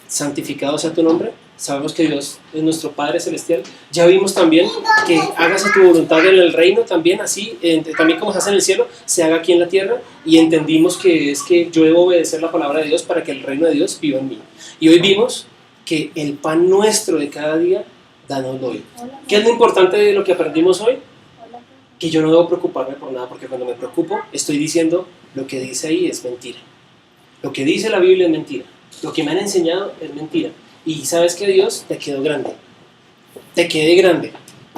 santificado sea tu nombre. Sabemos que Dios es nuestro Padre Celestial. Ya vimos también que hágase tu voluntad en el reino también, así, también como se hace en el cielo, se haga aquí en la tierra. Y entendimos que es que yo debo obedecer la palabra de Dios para que el reino de Dios viva en mí. Y hoy vimos que el pan nuestro de cada día, danoslo hoy. ¿Qué es lo importante de lo que aprendimos hoy? Que yo no debo preocuparme por nada, porque cuando me preocupo estoy diciendo lo que dice ahí es mentira. Lo que dice la Biblia es mentira. Lo que me han enseñado es mentira. Y sabes que Dios te quedó grande. Te quedé grande.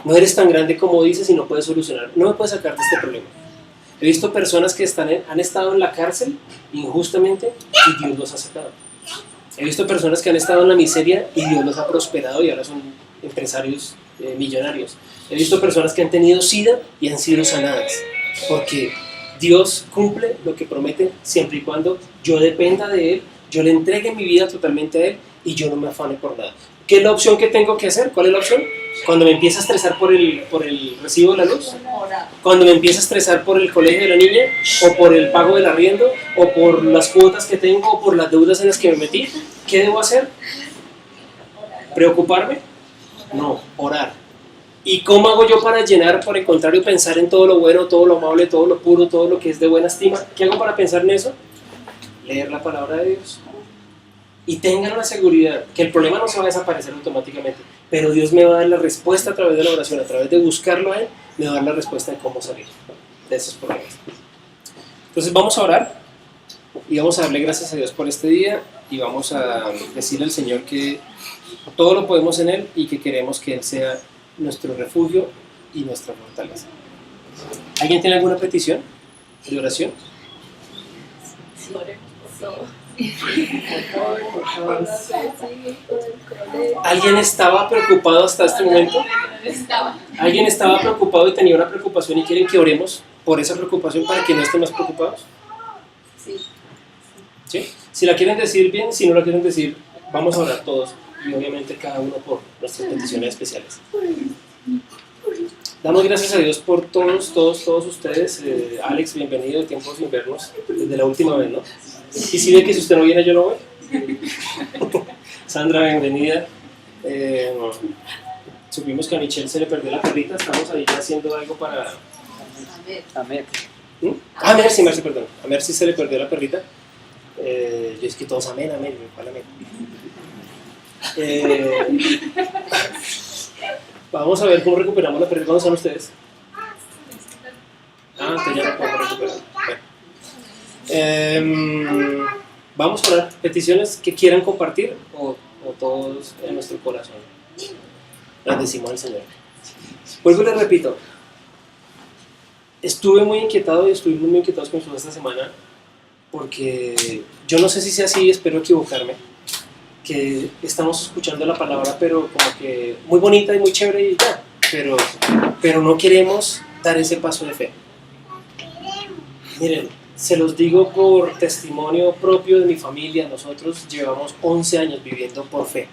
No eres tan grande como dices y no puedes solucionar. No me puedes sacar de este problema. He visto personas que han estado en la cárcel injustamente y Dios los ha sacado. He visto personas que han estado en la miseria y Dios los ha prosperado y ahora son empresarios millonarios. He visto personas que han tenido SIDA y han sido sanadas. Porque Dios cumple lo que promete siempre y cuando yo dependa de Él yo le entregue mi vida totalmente a Él y yo no me afane por nada. ¿Qué es la opción que tengo que hacer? ¿Cuál es la opción? Cuando me empieza a estresar por el recibo de la luz, Orar. cuando me empieza a estresar por el colegio de la niña, o por el pago del arriendo, o por las cuotas que tengo, o por las deudas en las que me metí, ¿qué debo hacer? ¿Preocuparme? No, orar. ¿Y cómo hago yo para llenar, por el contrario, pensar en todo lo bueno, todo lo amable, todo lo puro, todo lo que es de buena estima? ¿Qué hago para pensar en eso? Leer la palabra de Dios. Y tengan la seguridad que el problema no se va a desaparecer automáticamente, pero Dios me va a dar la respuesta a través de la oración, a través de buscarlo a Él, me va a dar la respuesta de cómo salir de esos problemas. Entonces vamos a orar y vamos a darle gracias a Dios por este día y vamos a decirle al Señor que todo lo podemos en Él y que queremos que Él sea nuestro refugio y nuestra fortaleza. ¿Alguien tiene alguna petición de oración? Sí, oremos por todo. ¿Alguien estaba preocupado hasta este momento? Estaba. ¿Alguien estaba preocupado y tenía una preocupación y quieren que oremos por esa preocupación para que no estén más preocupados? Sí. ¿Sí? Si la quieren decir bien, si no la quieren decir, vamos a orar todos y obviamente cada uno por nuestras peticiones especiales. Damos gracias a Dios por todos ustedes. Alex, bienvenido, tiempo sin vernos desde la última vez, ¿no? Y si ve que si usted no viene yo no voy. Sandra, bienvenida. Supimos que a Michelle se le perdió la perrita, estamos ahí ya haciendo algo para... Amén. ¿Mm? Ah, Mercy, perdón. A Mercy se le perdió la perrita. Yo es que todos amén, ¿cuál amén? Vamos a ver cómo recuperamos la perrita. ¿Cuándo son ustedes? Ah, entonces ya no podemos recuperar. Vamos a orar. Peticiones que quieran compartir o todos en nuestro corazón. Las decimos al Señor. Vuelvo y les repito. Estuve muy inquietado y estuvimos muy inquietados con esta semana porque yo no sé si sea así, espero equivocarme, que estamos escuchando la palabra pero como que muy bonita y muy chévere y ya, pero no queremos dar ese paso de fe. Miren, se los digo por testimonio propio de mi familia. Nosotros llevamos 11 años viviendo por fe,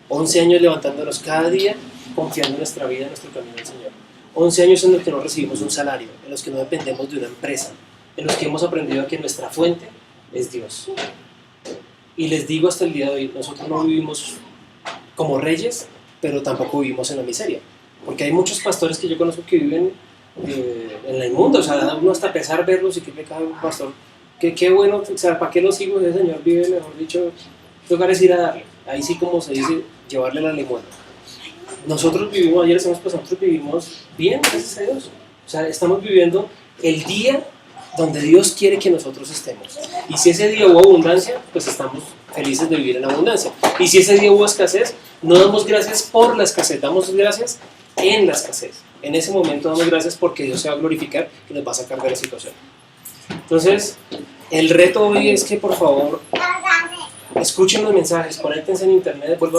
11 años levantándonos cada día, confiando en nuestra vida, en nuestro camino al Señor, 11 años en los que no recibimos un salario, en los que no dependemos de una empresa, en los que hemos aprendido que nuestra fuente es Dios. Y les digo hasta el día de hoy, nosotros no vivimos como reyes, pero tampoco vivimos en la miseria, porque hay muchos pastores que yo conozco que viven en la inmunda, o sea, da uno hasta pesar verlos y que me cae un pastor, qué bueno, o sea, ¿para qué los hijos de ese Señor viven, mejor dicho, tocar es ir a darle, ahí sí como se dice, llevarle la limosna. Nosotros vivimos, ayer estamos pasando, nosotros vivimos bien, gracias a Dios, o sea, estamos viviendo el día donde Dios quiere que nosotros estemos, y si ese día hubo abundancia, pues estamos felices de vivir en abundancia, y si ese día hubo escasez, no damos gracias por la escasez, damos gracias en la escasez. En ese momento damos gracias porque Dios se va a glorificar y nos va a sacar de la situación. Entonces, el reto hoy es que por favor escuchen los mensajes, conéctense en internet, vuelvan